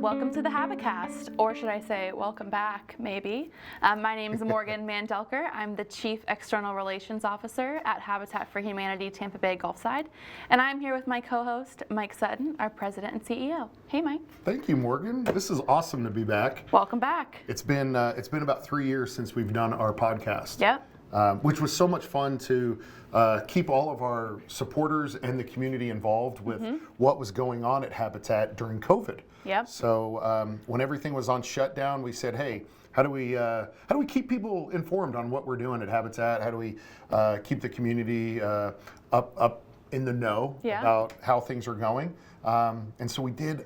Welcome to the HabiCast, or should I say, welcome back, maybe. My name is Morgan Mandelker. I'm the Chief External Relations Officer at Habitat for Humanity Tampa Bay Gulfside, and I'm here with my co-host, Mike Sutton, our President and CEO. Hey, Mike. Thank you, Morgan. This is awesome to be back. Welcome back. It's been about 3 years since we've done our podcast. Yep. Which was so much fun to keep all of our supporters and the community involved with what was going on at Habitat during COVID. Yep. So when everything was on shutdown, we said, hey, how do we keep people informed on what we're doing at Habitat? How do we keep the community up in the know about how things are going? And so we did,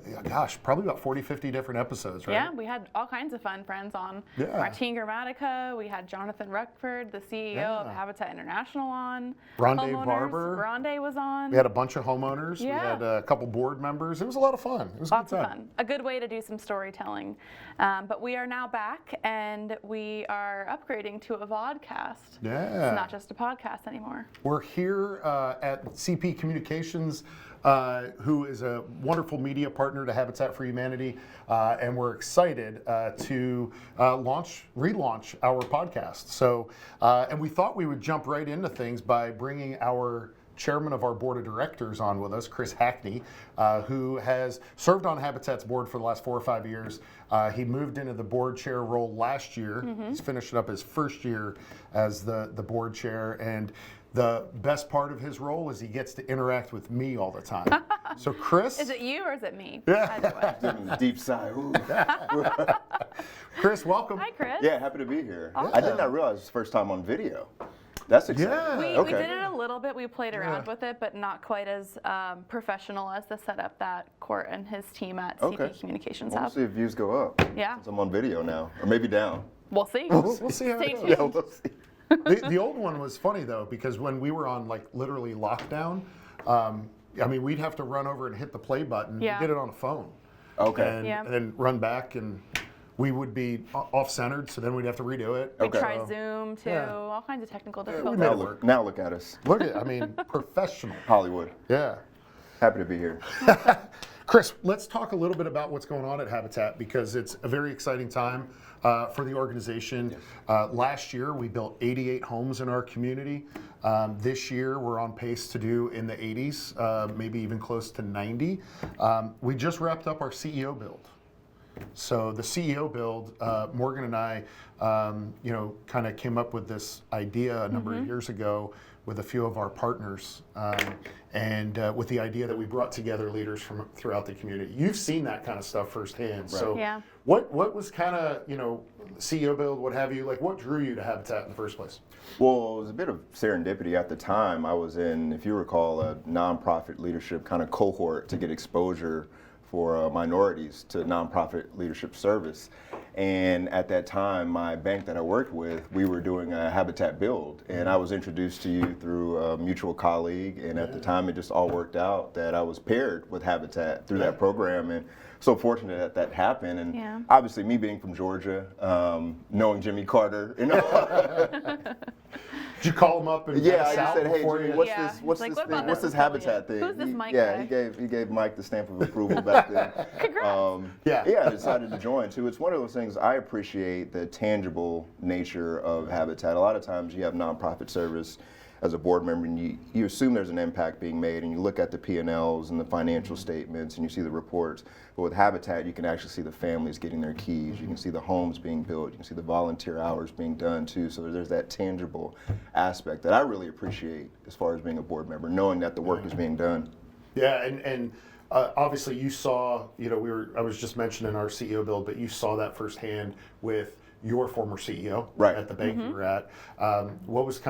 probably about 40, 50 different episodes, right? Yeah, we had all kinds of fun friends on. Martine Gramatica, we had Jonathan Ruckford, the CEO of Habitat International on. Rondé Barber. Rondé was on. We had a bunch of homeowners. Yeah. We had a couple board members. It was a lot of fun. It was Lots a good of time. fun. A good way to do some storytelling. But we are now back, and we are upgrading to a vodcast. Yeah. It's not just a podcast anymore. We're here at CP Communications, who is a wonderful media partner to Habitat for Humanity, and we're excited to relaunch our podcast. So, and we thought we would jump right into things by bringing our chairman of our board of directors on with us, Chris Hackney, who has served on Habitat's board for the last 4 or 5 years. He moved into the board chair role last year. He's finishing up his first year as the board chair, and the best part of his role is he gets to interact with me all the time. So Chris. Is it you or is it me? Yeah. Deep sigh. Ooh. Chris, welcome. Hi, Chris. Yeah, happy to be here. Awesome. I did not realize it's the first time on video. That's exciting. Yeah. We did it a little bit. We played around with it, but not quite as professional as the setup that Court and his team at CP Communications We'll have. see if views go up. Yeah. Since I'm on video now, or maybe down. We'll see. We'll see how Stay it goes. tuned. Yeah, we'll see. The old one was funny though, because when we were on like literally lockdown, we'd have to run over and hit the play button. Yeah. We did it on a phone. Okay. And then run back, and we would be off-centered, so then we'd have to redo it. We try Zoom too, Yeah. all kinds of technical we difficulties. made it work. Now look at us. Look at, professional. Hollywood. Yeah. Happy to be here. Chris, let's talk a little bit about what's going on at Habitat, because it's a very exciting time for the organization. Last year, we built 88 homes in our community. This year, we're on pace to do in the 80s, maybe even close to 90. We just wrapped up our CEO build. So the CEO build, Morgan and I, kind of came up with this idea a number of years ago with a few of our partners, and with the idea that we brought together leaders from throughout the community. You've seen that kind of stuff firsthand. Right. So what was kind of, CEO build, what have you, like what drew you to Habitat in the first place? Well, it was a bit of serendipity at the time. I was in, if you recall, a nonprofit leadership kind of cohort to get exposure for minorities to nonprofit leadership service. And at that time, my bank that I worked with, we were doing a Habitat build. And I was introduced to you through a mutual colleague. And at the time, it just all worked out that I was paired with Habitat through that program. And so fortunate that that happened. And obviously, me being from Georgia, knowing Jimmy Carter, Did you call him up and I just said, hey, Jimmy, what's this this Habitat thing? Who's this Mike guy? He gave Mike the stamp of approval back then. Congrats. I decided to join too. It's one of those things, I appreciate the tangible nature of Habitat. A lot of times you have nonprofit service as a board member, and you assume there's an impact being made, and you look at the P&Ls and the financial statements, and you see the reports. But with Habitat, you can actually see the families getting their keys. You can see the homes being built. You can see the volunteer hours being done too. So there's that tangible aspect that I really appreciate as far as being a board member, knowing that the work is being done. Yeah, and obviously you saw, I was just mentioning our CEO build, but you saw that firsthand with your former CEO at the bank you were at. What was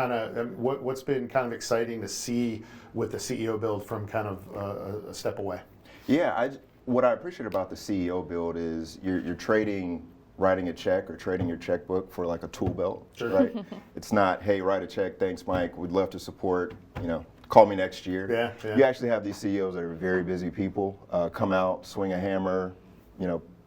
what's been kind of exciting to see with the CEO build from kind of a step away? Yeah, what I appreciate about the CEO build is you're trading writing a check or trading your checkbook for like a tool belt, right? It's not, hey, write a check, thanks Mike, we'd love to support, call me next year. You actually have these CEOs that are very busy people, come out, swing a hammer,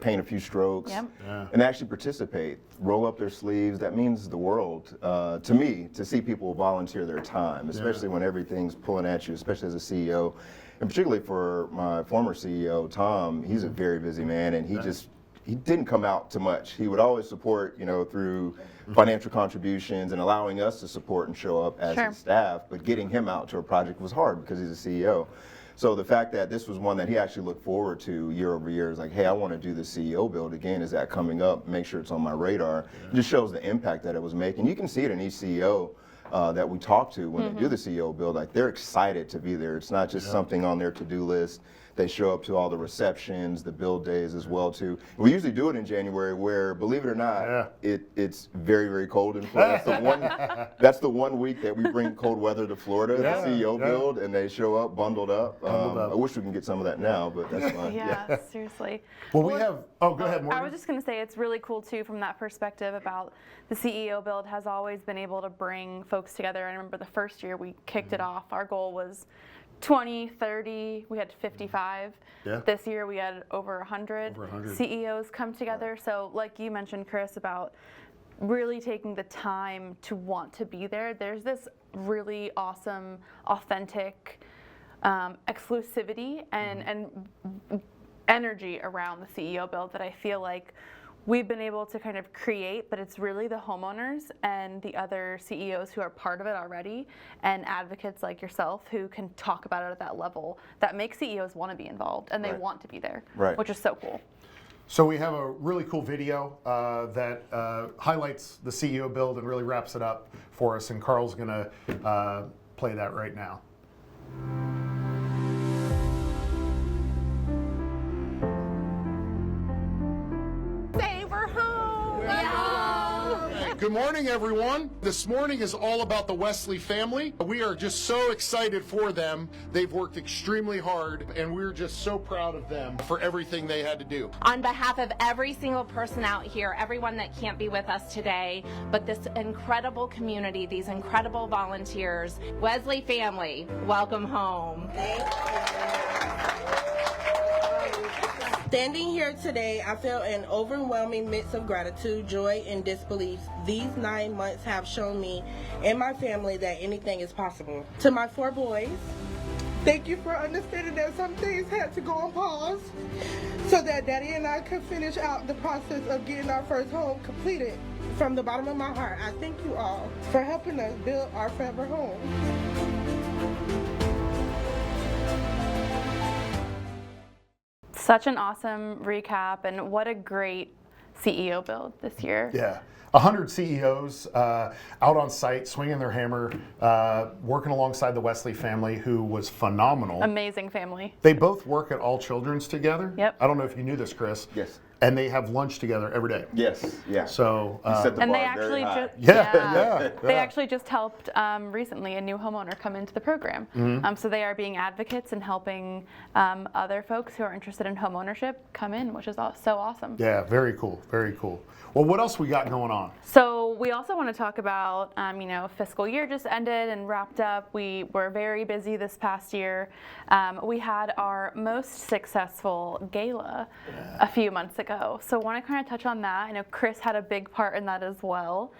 paint a few strokes, Yep. and actually participate, roll up their sleeves. That means the world to me, to see people volunteer their time, especially when everything's pulling at you, especially as a CEO. And particularly for my former CEO, Tom, he's a very busy man, and he didn't come out to much. He would always support, through financial contributions and allowing us to support and show up as his staff, but getting him out to a project was hard because he's a CEO. So the fact that this was one that he actually looked forward to year over year is like, hey, I want to do the CEO build again. Is that coming up? Make sure it's on my radar. It just shows the impact that it was making. You can see it in each CEO that we talk to when they do the CEO build. Like, they're excited to be there. It's not just something on their to-do list. They show up to all the receptions, the build days as well too. We usually do it in January, where, believe it or not, it's very, very cold in Florida. That's the one week that we bring cold weather to Florida, the CEO build, and they show up bundled up. I wish we can get some of that now, but that's fine. Yeah, seriously. Well, we have. Oh, go ahead, Morgan. I was just going to say it's really cool too from that perspective about the CEO build has always been able to bring folks together. I remember the first year we kicked it off. Our goal was 20, 30, we had 55. Yeah. This year we had over 100 CEOs come together. So like you mentioned, Chris, about really taking the time to want to be there, there's this really awesome, authentic exclusivity and energy around the CEO build that I feel like we've been able to kind of create, but it's really the homeowners and the other CEOs who are part of it already, and advocates like yourself who can talk about it at that level that make CEOs want to be involved and they want to be there, which is so cool. So we have a really cool video that highlights the CEO build and really wraps it up for us, and Carl's going to play that right now. Good morning, everyone. This morning is all about the Wesley family. We are just so excited for them. They've worked extremely hard, and we're just so proud of them for everything they had to do. On behalf of every single person out here, everyone that can't be with us today, but this incredible community, these incredible volunteers, Wesley family, welcome home. Thank you. Standing here today, I feel an overwhelming mix of gratitude, joy, and disbelief. These 9 months have shown me and my family that anything is possible. To my 4 boys, thank you for understanding that some things had to go on pause so that Daddy and I could finish out the process of getting our first home completed. From the bottom of my heart, I thank you all for helping us build our forever home. Such an awesome recap, and what a great CEO build this year. Yeah. 100 CEOs out on site, swinging their hammer, working alongside the Wesley family, who was phenomenal. Amazing family. They both work at All Children's together. Yep. I don't know if you knew this, Chris. Yes. And they have lunch together every day. Yes, yeah. So, You set the And bar they very actually high. just they actually just helped recently a new homeowner come into the program. So they are being advocates and helping other folks who are interested in homeownership come in, which is so awesome. Yeah, very cool, very cool. Well, what else we got going on? So we also want to talk about, fiscal year just ended and wrapped up. We were very busy this past year. We had our most successful gala a few months ago. So I want to kind of touch on that. I know Chris had a big part in that as well.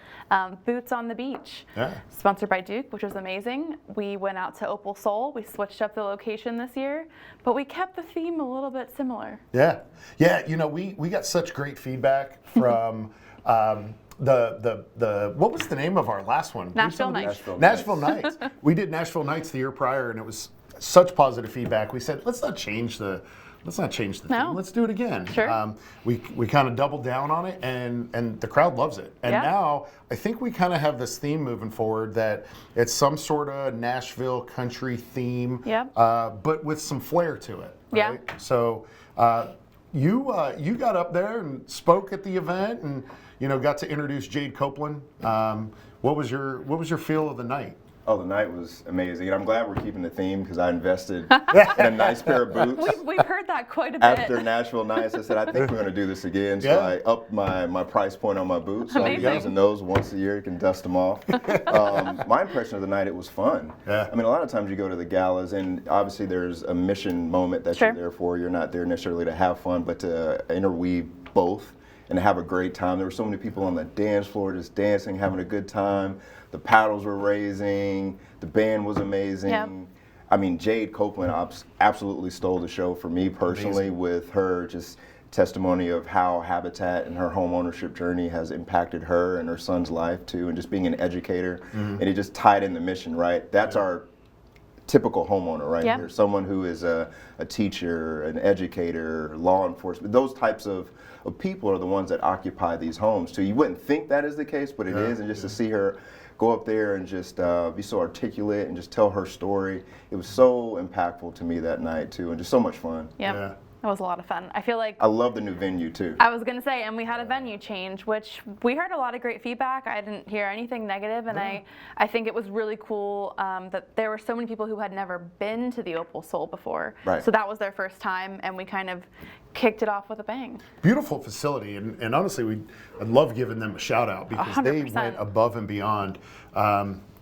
Boots on the Beach, sponsored by Duke, which was amazing. We went out to Opal Soul. We switched up the location this year, but we kept the theme a little bit similar. Yeah, we got such great feedback from the what was the name of our last one? Nashville Nights. Nashville Nights. We did Nashville Nights the year prior, and it was such positive feedback. We said, let's not change the theme. Let's do it again. Sure. We kind of doubled down on it, and the crowd loves it. And now I think we kind of have this theme moving forward that it's some sort of Nashville country theme, but with some flair to it. Right? Yeah. So you got up there and spoke at the event, and got to introduce Jade Copeland. What was your feel of the night? Oh, the night was amazing, and I'm glad we're keeping the theme because I invested in a nice pair of boots. We've heard that quite a bit. After Nashville Nights, I said, I think we're going to do this again, so I upped my price point on my boots. So I'll be using those once a year. You can dust them off. My impression of the night, it was fun. Yeah. I mean, a lot of times you go to the galas, and obviously there's a mission moment that you're there for. You're not there necessarily to have fun, but to interweave both and have a great time. There were so many people on the dance floor just dancing, having a good time. The paddles were raising. The band was amazing. Yep. I mean, Jade Copeland absolutely stole the show for me personally with her just testimony of how Habitat and her home ownership journey has impacted her and her son's life too, and just being an educator. And it just tied in the mission, right? That's our typical homeowner right here. Someone who is a teacher, an educator, law enforcement. Those types of people are the ones that occupy these homes too. You wouldn't think that is the case, but it is. And just to see her go up there and just be so articulate and just tell her story, it was so impactful to me that night too, and just so much fun. Yeah. That was a lot of fun. I feel like I love the new venue too. I was going to say, and we had a venue change, which we heard a lot of great feedback. I didn't hear anything negative, and I think it was really cool that there were so many people who had never been to the Opal Soul before. Right. So that was their first time, and we kind of kicked it off with a bang. Beautiful facility, and honestly, I'd love giving them a shout out because 100%. they went above and beyond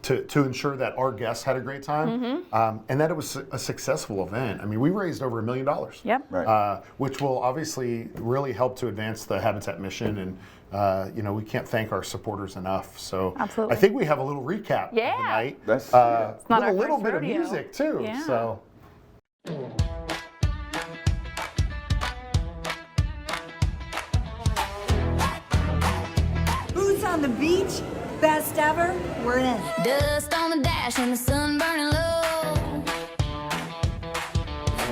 to ensure that our guests had a great time and that it was a successful event. I mean, we raised over $1 million. Yep. Right. Which will obviously really help to advance the Habitat mission, and you know, we can't thank our supporters enough. So Absolutely. I think we have a little recap of the night. That's It's not with our a little first bit rodeo. of music too. Yeah. So. Boots on the beach, best ever, we're in. Dust on the dash and the sun burning low.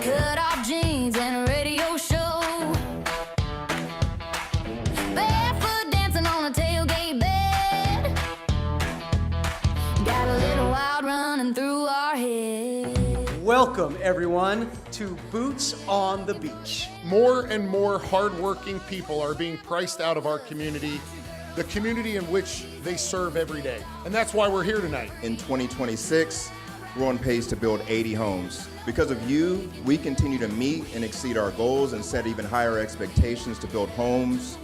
Cut off jeans and a radio show. Barefoot dancing on a tailgate bed. Got a little wild running through our head. Welcome, everyone, to Boots on the Beach. More and more hardworking people are being priced out of our community, the community in which they serve every day. And that's why we're here tonight. in 2026, we're on pace to build 80 homes. Because of you, we continue to meet and exceed our goals and set even higher expectations to build homes,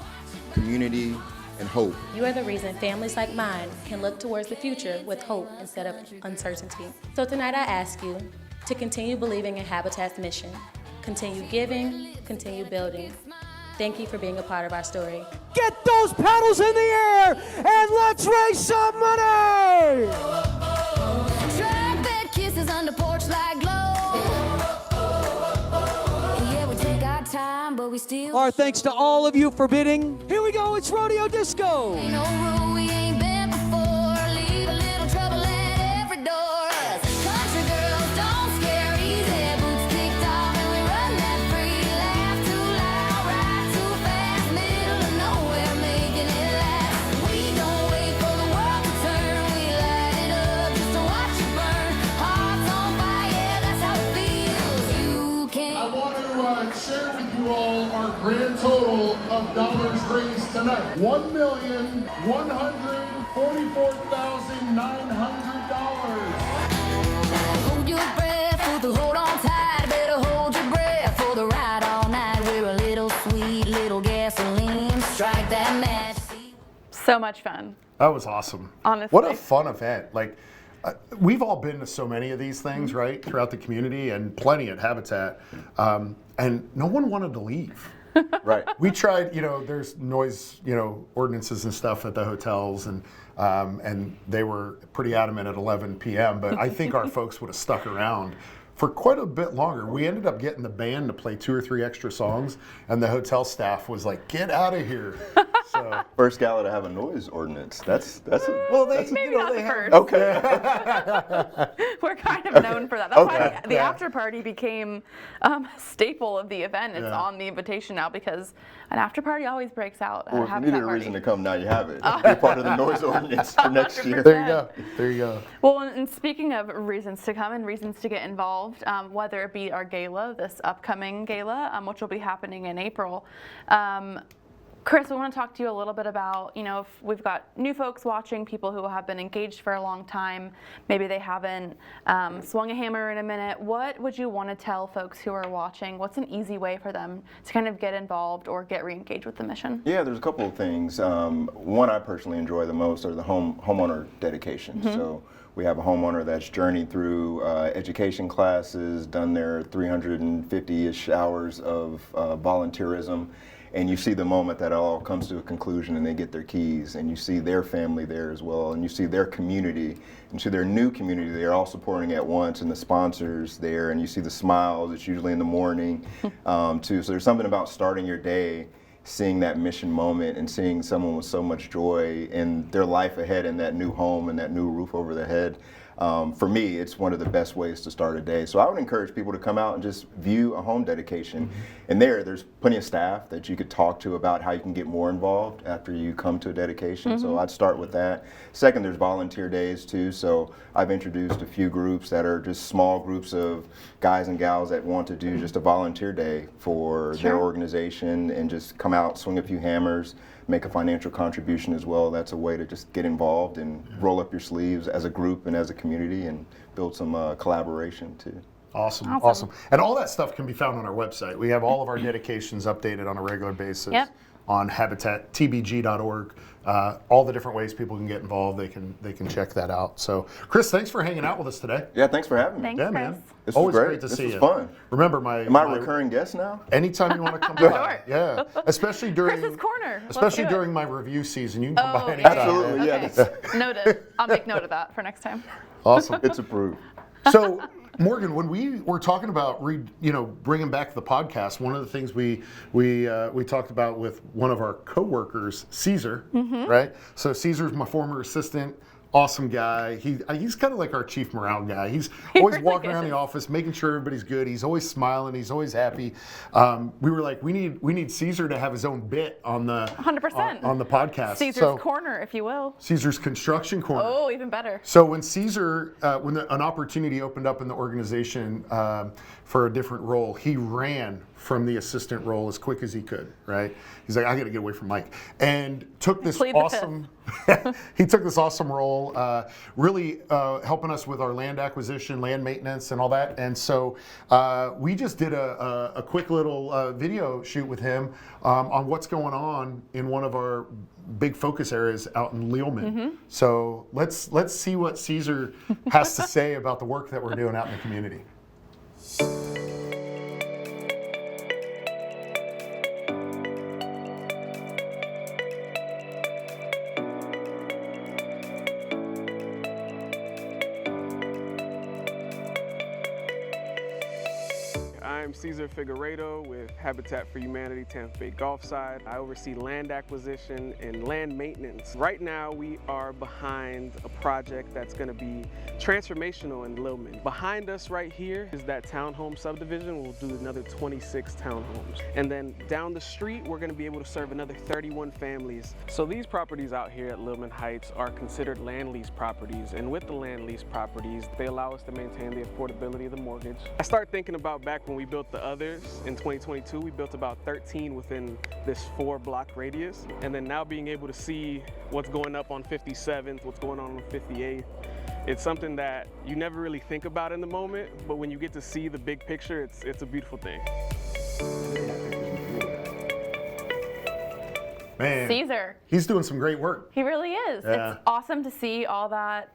community, and hope. You are the reason families like mine can look towards the future with hope instead of uncertainty. So tonight I ask you to continue believing in Habitat's mission. Continue giving, continue building. Thank you for being a part of our story. Get those paddles in the air and let's raise some money! Track bed kisses under porch light glow. Yeah, we take our time, but we still Our thanks to all of you for bidding. Here we go, it's Rodeo Disco. ain't no rule we ain't been before. Leave a little trouble at every door. Country girls don't scare easy. Boots kicked off and we run that free. Laugh too loud, ride too fast. Middle of nowhere, making it last. We don't wait for the world to turn. We light it up just to watch it burn. Hearts on fire, that's how it feels. You can. I want to share with you all our grand total of dollars raised tonight. $1,144,900. Hold your breath, hold on tight. Better hold your breath for the ride all night. We're a little sweet, little gasoline. Strike that match. So much fun. That was awesome. Honestly. What a fun event. Like, we've all been to so many of these things, right, throughout the community, and plenty at Habitat, and no one wanted to leave. Right. We tried, you know, there's noise, you know, ordinances and stuff at the hotels, and they were pretty adamant at 11 p.m., but I think our folks would have stuck around for quite a bit longer. We ended up getting the band to play 2 or 3 extra songs, and the hotel staff was like, "Get out of here." So, First gala to have a noise ordinance. That's well, they, Maybe you know, not they the have, first. okay. We're kind of known for that. That's Okay. why the Yeah. after party became a staple of the event. It's Yeah. on the invitation now because an after party always breaks out. Well, if you Habitat needed a party. reason to come, now you have it. Be part of the noise ordinance for next year. There you go. There you go. Well, and speaking of reasons to come and reasons to get involved, whether it be our gala, this upcoming gala, which will be happening in April. Chris, we want to talk to you a little bit about, you know, if we've got new folks watching, people who have been engaged for a long time, maybe they haven't swung a hammer in a minute. What would you want to tell folks who are watching? What's an easy way for them to kind of get involved or get re-engaged with the mission? Yeah, there's a couple of things. One I personally enjoy the most are the homeowner dedications. So we have a homeowner that's journeyed through education classes, done their 350-ish hours of volunteerism, and you see the moment that it all comes to a conclusion and they get their keys, and you see their family there as well, and you see their community, and you see their new community they're all supporting at once, and the sponsors there, and you see the smiles. It's usually in the morning too. So there's something about starting your day, seeing that mission moment and seeing someone with so much joy in their life ahead in that new home and that new roof over their head. For me, it's one of the best ways to start a day. So I would encourage people to come out and just view a home dedication. And there's plenty of staff that you could talk to about how you can get more involved after you come to a dedication. So I'd start with that. Second, there's volunteer days too. So I've introduced a few groups that are just small groups of guys and gals that want to do just a volunteer day for their organization and just come out, swing a few hammers, make a financial contribution as well. That's a way to just get involved and roll up your sleeves as a group and as a community and build some collaboration too. Awesome. And all that stuff can be found on our website. We have all of our dedications updated on a regular basis on habitattbg.org. All the different ways people can get involved, they can check that out. So, Chris, thanks for hanging out with us today. Yeah, thanks for having me. Thanks, Yeah, Chris. man. This Always was great. great to This see was you. fun. Remember, Am I a recurring guest now? anytime you want to come by. Yeah, especially during Chris's corner. Let's especially do it. during my review season, you can come by Oh, anytime. Absolutely, yeah. Okay. Noted. I'll make note of that for next time. Awesome. It's approved. So, Morgan, when we were talking about bringing back the podcast, one of the things we talked about with one of our coworkers, Caesar, right? So Caesar's my former assistant. Awesome guy. He's kind of like our chief morale guy. He's always really walking around is. the office, making sure everybody's good. He's always smiling. He's always happy. We were like, we need Caesar to have his own bit on the 100%. on the podcast. Caesar's corner, if you will. Caesar's construction corner. Oh, even better. So when Caesar, an opportunity opened up in the organization for a different role, he ran from the assistant role as quick as he could, right? He's like, I got to get away from Mike. And took this Plead the awesome, he took this awesome role, really helping us with our land acquisition, land maintenance, and all that. And so we just did a quick little video shoot with him on what's going on in one of our big focus areas out in Lealman. So let's see what Caesar has to say about the work that we're doing out in the community. I'm Cesar Figueredo with Habitat for Humanity Tampa Bay Gulfside. I oversee land acquisition and land maintenance. Right now we are behind a project that's going to be transformational in Lealman. Behind us right here is that townhome subdivision. We'll do another 26 townhomes. And then down the street we're going to be able to serve another 31 families. So these properties out here at Lealman Heights are considered land lease properties, and with the land lease properties they allow us to maintain the affordability of the mortgage. I start thinking about back when we built the others in 2022. We built about 13 within this 4-block radius, and then now being able to see what's going up on 57th, what's going on 58th, it's something that you never really think about in the moment, but when you get to see the big picture, it's a beautiful thing. Man, Caesar. he's doing some great work. He really is. Yeah. It's awesome to see all that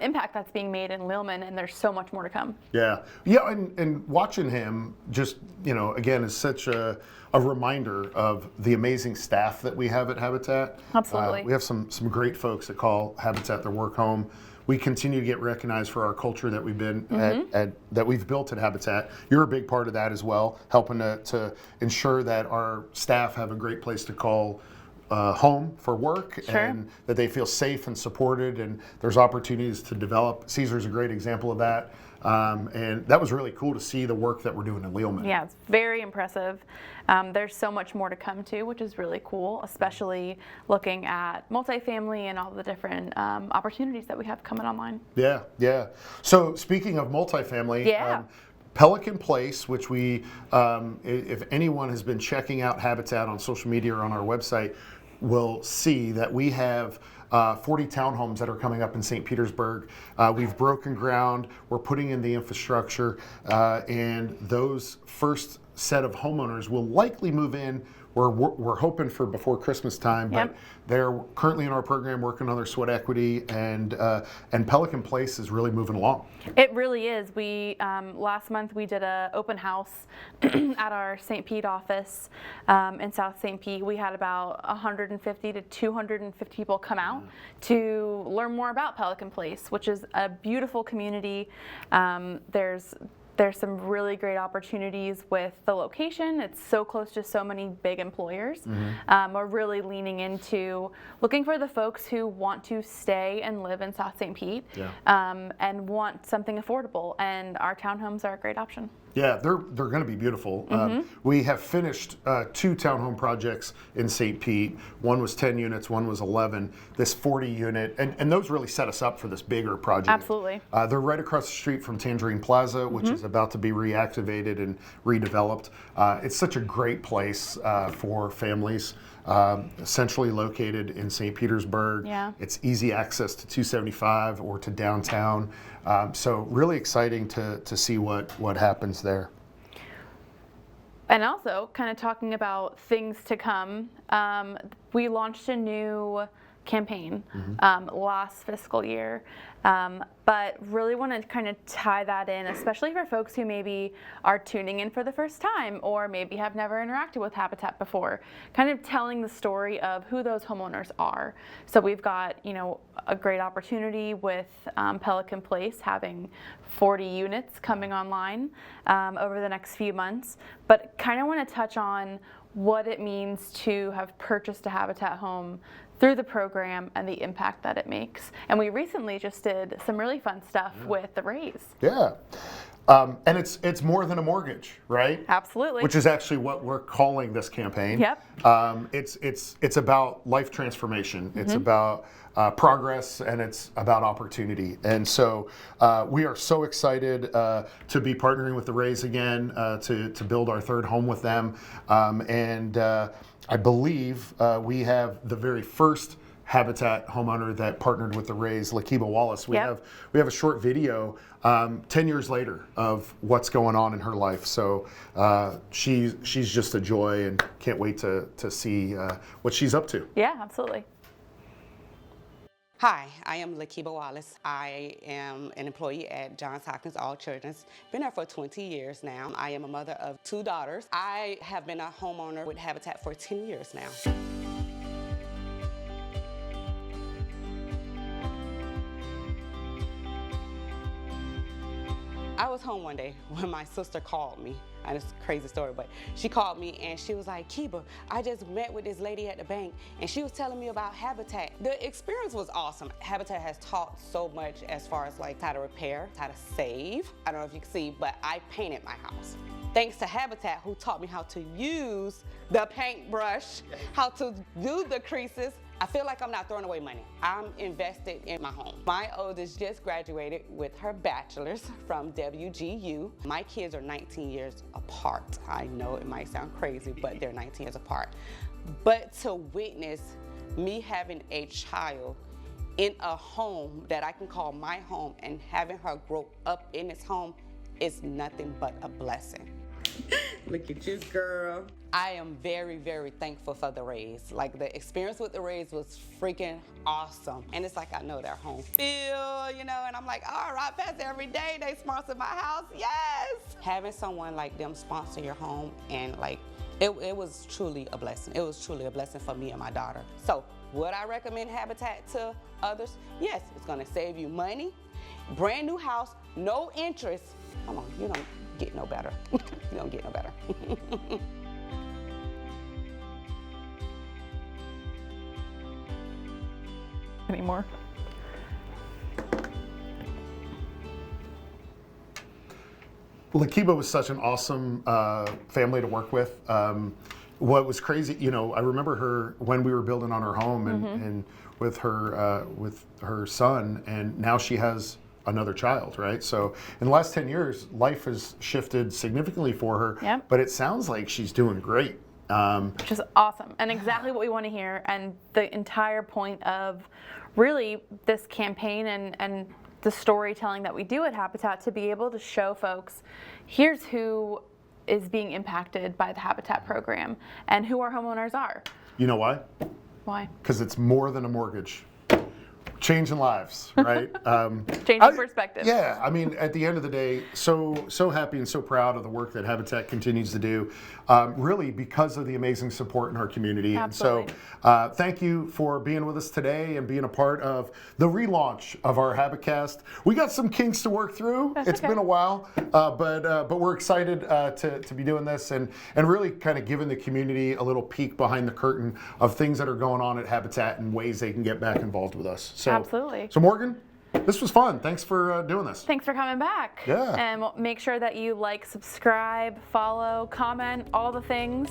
impact that's being made in Lealman, and there's so much more to come. Yeah, and watching him just, again, is such a reminder of the amazing staff that we have at Habitat. Absolutely. We have some great folks that call Habitat their work home. We continue to get recognized for our culture that we've been that we've built at Habitat. You're a big part of that as well, helping to ensure that our staff have a great place to call home for work, and that they feel safe and supported, and there's opportunities to develop. Caesar's a great example of that. And that was really cool to see the work that we're doing in Lealman. Yeah, it's very impressive. There's so much more to come too, which is really cool, especially looking at multifamily and all the different opportunities that we have coming online. Yeah. So speaking of multifamily, Pelican Place, which we, if anyone has been checking out Habitat on social media or on our website, will see that we have 40 townhomes that are coming up in St. Petersburg. We've broken ground, we're putting in the infrastructure, and those first set of homeowners will likely move in we're hoping for before Christmas time, but they're currently in our program working on their sweat equity, and Pelican Place is really moving along. It really is. We last month we did an open house at our St. Pete office in South St. Pete. We had about 150 to 250 people come out to learn more about Pelican Place, which is a beautiful community. There's some really great opportunities with the location. It's so close to so many big employers. We're really leaning into looking for the folks who want to stay and live in South St. Pete and want something affordable, and our townhomes are a great option. Yeah, they're going to be beautiful. We have finished 2 townhome projects in St. Pete. One was 10 units, one was 11. This 40 unit, and those really set us up for this bigger project. Absolutely. They're right across the street from Tangerine Plaza, which is about to be reactivated and redeveloped. It's such a great place for families. Centrally located in St. Petersburg. It's easy access to 275 or to downtown. So really exciting to see what happens there. And also, kind of talking about things to come, we launched a new campaign last fiscal year, but really want to kind of tie that in, especially for folks who maybe are tuning in for the first time or maybe have never interacted with Habitat before, kind of telling the story of who those homeowners are. So we've got, a great opportunity with Pelican Place having 40 units coming online over the next few months, but kind of want to touch on what it means to have purchased a Habitat home through the program and the impact that it makes. And we recently just did some really fun stuff with the raise. Yeah. And it's more than a mortgage, right? Absolutely. Which is actually what we're calling this campaign. Yep. It's about life transformation. It's about progress, and it's about opportunity. And so we are so excited to be partnering with the Rays again to build our 3rd home with them. I believe we have the very first Habitat homeowner that partnered with the Rays, Lakiba Wallace. We have a short video 10 years later of what's going on in her life. So she's just a joy, and can't wait to see what she's up to. Yeah, absolutely. Hi, I am Lakiba Wallace. I am an employee at Johns Hopkins All Children's. Been there for 20 years now. I am a mother of 2 daughters. I have been a homeowner with Habitat for 10 years now. I was home one day when my sister called me, and it's a crazy story, but she called me and she was like, Kiba, I just met with this lady at the bank and she was telling me about Habitat. The experience was awesome. Habitat has taught so much as far as like how to repair, how to save. I don't know if you can see, but I painted my house. Thanks to Habitat, who taught me how to use the paintbrush, how to do the creases. I feel like I'm not throwing away money. I'm invested in my home. My oldest just graduated with her bachelor's from WGU. My kids are 19 years apart. I know it might sound crazy, but they're 19 years apart. But to witness me having a child in a home that I can call my home and having her grow up in this home is nothing but a blessing. Look at you, girl. I am very, very thankful for the Rays. Like, the experience with the Rays was freaking awesome. And it's like I know their home feel, and I'm like, all right, past every day they sponsor my house, yes! Having someone like them sponsor your home, and like, it was truly a blessing. It was truly a blessing for me and my daughter. So, would I recommend Habitat to others? Yes, it's gonna save you money, brand new house, no interest. Come on, you don't get no better. You don't get no better. Anymore. Lakiba was such an awesome family to work with. What was crazy, I remember her when we were building on her home and with her son, and now she has another child, right? So in the last 10 years, life has shifted significantly for her, but it sounds like she's doing great. Which is awesome, and exactly what we want to hear, and the entire point of really this campaign and the storytelling that we do at Habitat, to be able to show folks, here's who is being impacted by the Habitat program and who our homeowners are. You know why? Why? Because it's more than a mortgage. Changing lives, right? Changing perspective. Yeah, I mean, at the end of the day, so happy and so proud of the work that Habitat continues to do, really because of the amazing support in our community. Absolutely. And so thank you for being with us today and being a part of the relaunch of our HabiCast. We got some kinks to work through. It's been a while, but we're excited to be doing this and really kind of giving the community a little peek behind the curtain of things that are going on at Habitat and ways they can get back involved with us. So, Absolutely. So Morgan, this was fun. Thanks for doing this. Thanks for coming back. Yeah. And make sure that you like, subscribe, follow, comment, all the things.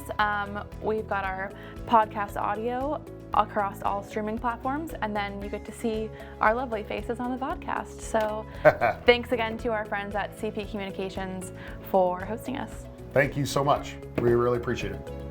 We've got our podcast audio across all streaming platforms, and then you get to see our lovely faces on the podcast. So thanks again to our friends at CP Communications for hosting us. Thank you so much. We really appreciate it.